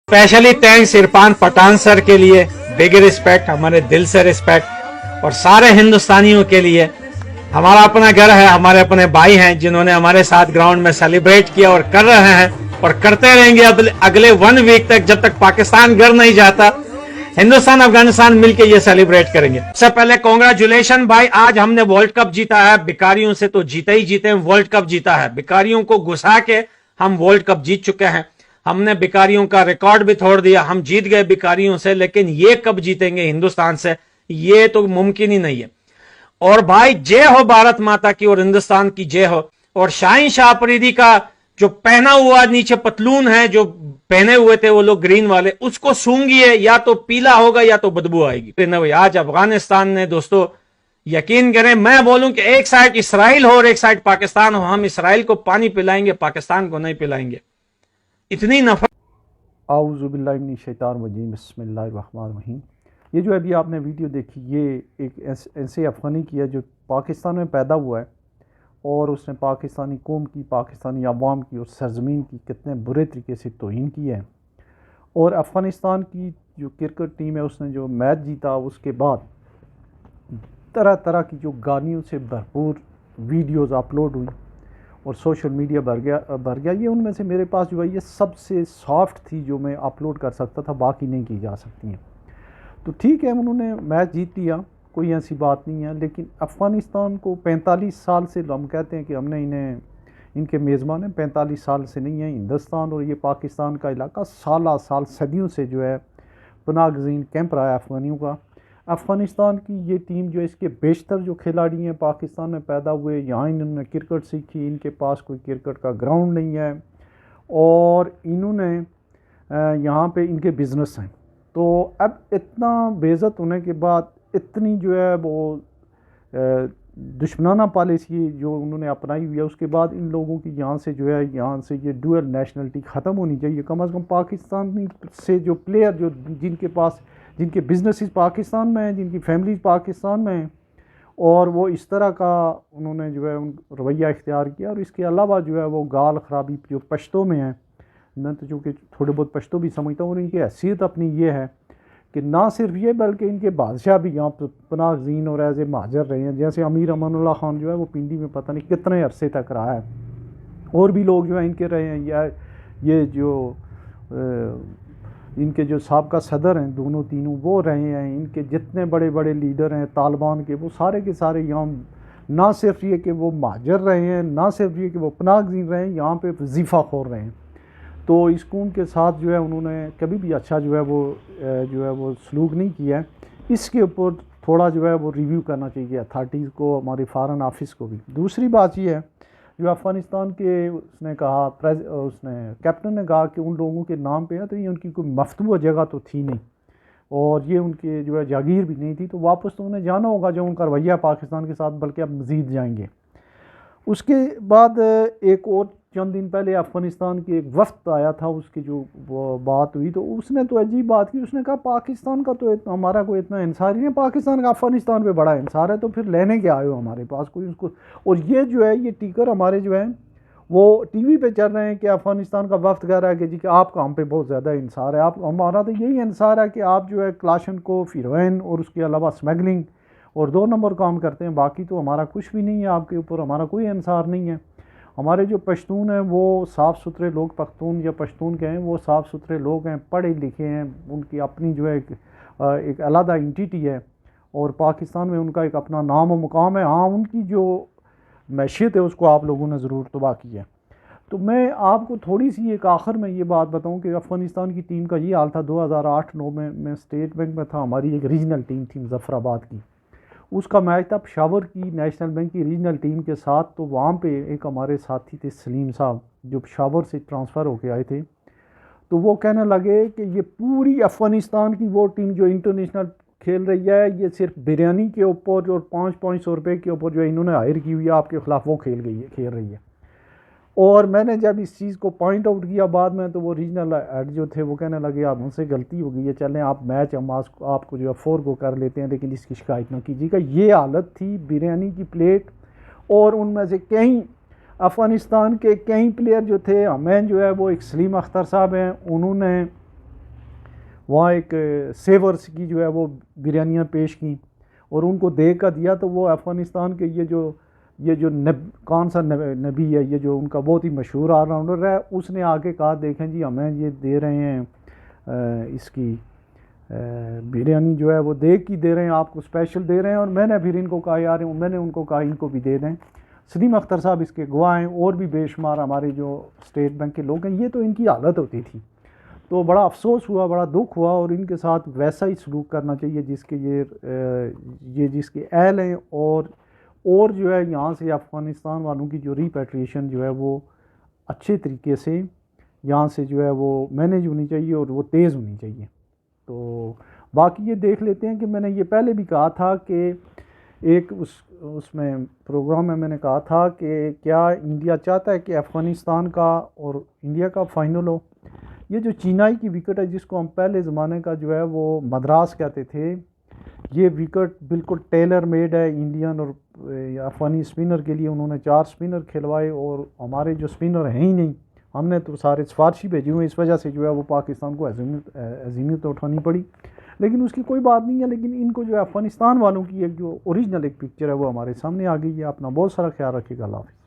Specially thanks Irfan Pathan sir के लिए, big respect, हमारे दिल से रिस्पेक्ट। और सारे हिंदुस्तानियों के लिए, हमारा अपना घर है, हमारे अपने भाई हैं जिन्होंने हमारे साथ ग्राउंड में सेलिब्रेट किया और कर रहे हैं और करते रहेंगे अगले 1 वीक तक, जब तक पाकिस्तान घर नहीं जाता। हिंदुस्तान अफगानिस्तान मिलकर ये सेलिब्रेट करेंगे। सबसे पहले कांग्रेचुलेशन भाई, आज हमने वर्ल्ड कप जीता है। भिखारियों से तो जीते ही जीते, वर्ल्ड कप जीता है। भिखारियों को घुसा के हम वर्ल्ड कप जीत चुके हैं। हमने भिखारियों का रिकॉर्ड भी तोड़ दिया, हम जीत गए भिखारियों से। लेकिन ये कब जीतेंगे हिंदुस्तान से, ये तो मुमकिन ही नहीं है। और भाई जय हो भारत माता की और हिंदुस्तान की जय हो। और शाहीन शाह अफरीदी का जो पहना हुआ नीचे पतलून है, जो पहने हुए थे वो लोग ग्रीन वाले, उसको सूंघिए, या तो पीला होगा या तो बदबू आएगी। आज अफगानिस्तान ने दोस्तों, यकीन करें, मैं बोलूं कि एक साइड इसराइल हो और एक साइड पाकिस्तान हो, हम इसराइल को पानी पिलाएंगे, पाकिस्तान को नहीं पिलाएंगे। इतनी नफरत। आऊज़ुबिल्लाहिमिनश्शैतानिर्रजीम, बिस्मिल्लाहिर्रहमानिर्रहीम। ये जो अभी आपने वीडियो देखी, ये एक ऐसे अफ़गानी की है जो पाकिस्तान में पैदा हुआ है और उसने पाकिस्तानी कौम की, पाकिस्तानी अवाम की और सरज़मीन की कितने बुरे तरीके से तौहीन की है। और अफ़गानिस्तान की जो क्रिकेट टीम है, उसने जो मैच जीता, उसके बाद तरह तरह की जो गालियों से भरपूर वीडियोज़ अपलोड हुई और सोशल मीडिया भर गया। ये उनमें से मेरे पास जो है ये सबसे सॉफ्ट थी जो मैं अपलोड कर सकता था, बाकी नहीं की जा सकती हैं। तो ठीक है, उन्होंने मैच जीत लिया, कोई ऐसी बात नहीं है। लेकिन अफ़गानिस्तान को 45 साल से हम कहते हैं कि हमने इन्हें, इनके मेज़बान हैं, 45 साल से नहीं है। हिंदुस्तान और ये पाकिस्तान का इलाका साल सदियों से जो है पनाहगज़ीन कैंप रहा है अफ़गानियों का। अफ़गानिस्तान की ये टीम जो है, इसके बेशतर जो खिलाड़ी हैं पाकिस्तान में पैदा हुए, यहाँ इन्होंने क्रिकेट सीखी, इनके पास कोई क्रिकेट का ग्राउंड नहीं है और इन्होंने यहाँ पे इनके बिज़नेस हैं। तो अब इतना बेइज्जत होने के बाद, इतनी जो है वो दुश्मनाना पॉलिसी जो उन्होंने अपनाई हुई है, उसके बाद इन लोगों की यहाँ से जो है, यहाँ से ये डुअल नेशनलिटी ख़त्म होनी चाहिए। कम अज़ कम पाकिस्तान से जो प्लेयर, जो जिनके बिजनेसेस पाकिस्तान में हैं, जिनकी फैमिलीज पाकिस्तान में हैं, और वो इस तरह का उन्होंने जो है रवैया इख्तियार किया। और इसके अलावा जो है वो गाल ख़राबी जो पश्तो में है, मैं तो चूँकि थोड़े बहुत पश्तो भी समझता हूँ, और इनकी हैसियत अपनी ये है कि ना सिर्फ ये बल्कि इनके बादशाह भी यहाँ पर पनाहगज़ीन और एज ए महाजर रहे हैं। जैसे अमीर अमानुल्लाह खान जो है वो पिंडी में पता नहीं कितने अरसे तक रहा है, और भी लोग जो है इनके रहे हैं। या ये जो इनके जो साबका सदर हैं, दोनों तीनों, वो रहे हैं। इनके जितने बड़े बड़े लीडर हैं तालिबान के, वो सारे के सारे यहाँ ना सिर्फ ये कि वो महाजर रहे हैं, ना सिर्फ ये कि वो पनाहगज़ीन रहे हैं, यहाँ पे वजीफ़ा खोर रहे हैं। तो इस कौम के साथ जो है उन्होंने कभी भी अच्छा जो है वो सलूक नहीं किया है। इसके ऊपर थोड़ा जो है वो रिव्यू करना चाहिए अथॉरिटीज़ को, हमारे फ़ॉरेन ऑफिस को भी। दूसरी बात ये है, जो अफ़गानिस्तान के उसने कैप्टन ने कहा कि उन लोगों के नाम पे है, तो ये उनकी कोई मफतूह जगह तो थी नहीं और ये उनके जो है जागीर भी नहीं थी, तो वापस तो उन्हें जाना होगा जो उनका रवैया पाकिस्तान के साथ, बल्कि अब मज़ीद जाएंगे। उसके बाद एक और चंद दिन पहले अफ़गानिस्तान की एक वफ़द आया था, उसकी जो वो बात हुई, तो उसने तो अजीब बात की। उसने कहा पाकिस्तान का तो हमारा कोई इतना इंसार ही नहीं, पाकिस्तान का अफ़गानिस्तान पे बड़ा इंसार है, तो फिर लेने के आए हो हमारे पास कोई उसको। और ये जो है ये टीकर हमारे जो है वो टीवी पे चल रहे हैं कि अफ़गानिस्तान का वफ़द कह रहा है कि जी कि आपका हम पे बहुत ज़्यादा इंसार है। आप, हमारा तो यही इंसार है कि आप जो है क्लाशन को, हीरोइन और उसके अलावा स्मगलिंग और 2 नंबर काम करते हैं, बाकी तो हमारा कुछ भी नहीं है आपके ऊपर, हमारा कोई इंसार नहीं है। हमारे जो पश्तून हैं वो साफ़ सुथरे लोग, पख्तून या पश्तून के हैं, वो साफ़ सुथरे लोग हैं, पढ़े लिखे हैं, उनकी अपनी जो है एक अलग एंटिटी है और पाकिस्तान में उनका एक अपना नाम और मुकाम है। हाँ, उनकी जो मैशियत है उसको आप लोगों ने ज़रूर तबाह की है। तो मैं आपको थोड़ी सी एक आखिर में ये बात बताऊं कि अफ़गानिस्तान की टीम का ये हाल था 2008-9 में। मैं स्टेट बैंक में था, हमारी एक रीजनल टीम थी मुज़फ़्फ़राबाद की, उसका मैच था पेशावर की नेशनल बैंक की रीजनल टीम के साथ। तो वहाँ पे एक हमारे साथी थे सलीम साहब, जो पेशावर से ट्रांसफ़र होके आए थे। तो वो कहने लगे कि ये पूरी अफ़गानिस्तान की वो टीम जो इंटरनेशनल खेल रही है, ये सिर्फ बिरयानी के ऊपर और 500 रुपये के ऊपर जो इन्होंने हायर की हुई है आपके ख़िलाफ़, वो खेल रही है। और मैंने जब इस चीज़ को पॉइंट आउट किया बाद में, तो वो रीजनल हेड जो थे वो कहने लगे आप हमसे गलती हो गई है, चलें आप मैच हम आपको जो है 4 को कर लेते हैं, लेकिन इसकी शिकायत ना कीजिएगा। ये हालत थी बिरयानी की प्लेट। और उनमें से कई अफ़गानिस्तान के कई प्लेयर जो थे, हमें जो है वो एक सलीम अख्तर साहब हैं, उन्होंने वहाँ एक सेवर्स की जो है वो बिरयानियाँ पेश की और उनको दे कर दिया, तो वो अफ़गानिस्तान के ये जो कौन सा नबी है, ये जो उनका बहुत ही मशहूर ऑलराउंडर है, उसने आके कहा देखें जी हमें ये दे रहे हैं इसकी बिरयानी जो है वो देख की दे रहे हैं, आपको स्पेशल दे रहे हैं। और मैंने फिर इनको कहा यार, मैंने उनको कहा इनको भी दे दें। सलीम अख्तर साहब इसके गवाह हैं, और भी बेशुमार हमारे जो स्टेट बैंक के लोग हैं। ये तो इनकी हालत होती थी, तो बड़ा अफसोस हुआ, बड़ा दुख हुआ, और इनके साथ वैसा ही सलूक करना चाहिए जिसके ये जिसके अहल हैं। और जो है यहाँ से अफ़गानिस्तान वालों की जो रिपैट्रिएशन जो है वो अच्छे तरीके से यहाँ से जो है वो मैनेज होनी चाहिए और वो तेज़ होनी चाहिए। तो बाकी ये देख लेते हैं कि मैंने ये पहले भी कहा था कि एक उसमें प्रोग्राम में मैंने कहा था कि क्या इंडिया चाहता है कि अफ़गानिस्तान का और इंडिया का फाइनल हो। ये जो चीनाई की विकेट है, जिसको हम पहले ज़माने का जो है वो मद्रास कहते थे, ये विकेट बिल्कुल टेलर मेड है इंडियन और अफ़गानी स्पिनर के लिए। उन्होंने 4 स्पिनर खिलवाए और हमारे जो स्पिनर हैं ही नहीं, हमने तो सारे सिफारशी भेजे हुए। इस वजह से जो है वो पाकिस्तान को अज़ीमियत तो उठानी पड़ी, लेकिन उसकी कोई बात नहीं है। लेकिन इनको जो है अफ़गानिस्तान वालों की एक जो ओरिजिनल एक पिक्चर है वो हमारे सामने आ गई है। अपना बहुत सारा ख्याल रखिएगा। अल्लाह हाफ़िज़।